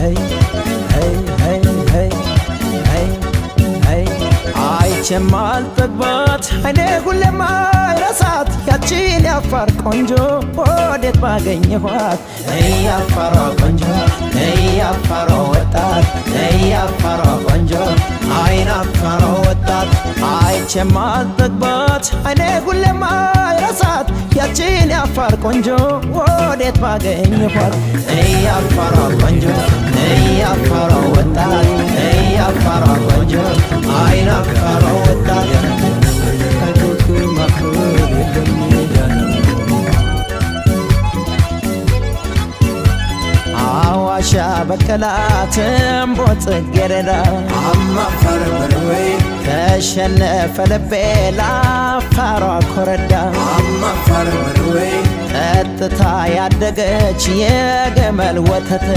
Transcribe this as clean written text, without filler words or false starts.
hey hey hey hey hey hey አይቼማል ጠግባት አይኔ ሁሌም አይረሳት ያቺን ያፋር ቆንጆ ወዴት ባገኘኋት ያፋሯ ቆንጆ ያፋሯ ወጣት ያፋሯ ቆንጆ አይን አፋሯ ወጣት አይቼማል ጠግባት አይኔ ሁሌም አይረሳት ያቺን ያፋር ቆንጆ ወዴት ባገኘኋት ያፋሯ ቆንጆ ያፋሯ ወጣት ያፋሯ ቆንጆ አይን አፋሯ ወጣት አዋሻ በቀላት እምቦጥ ጽጌረዳ አማፈር በርወይ ተሸነፈ ልቤ ለአፋሯ ኮረዳ አማፈር በርወይ ጠጥታ ያደገች የገመል ወተት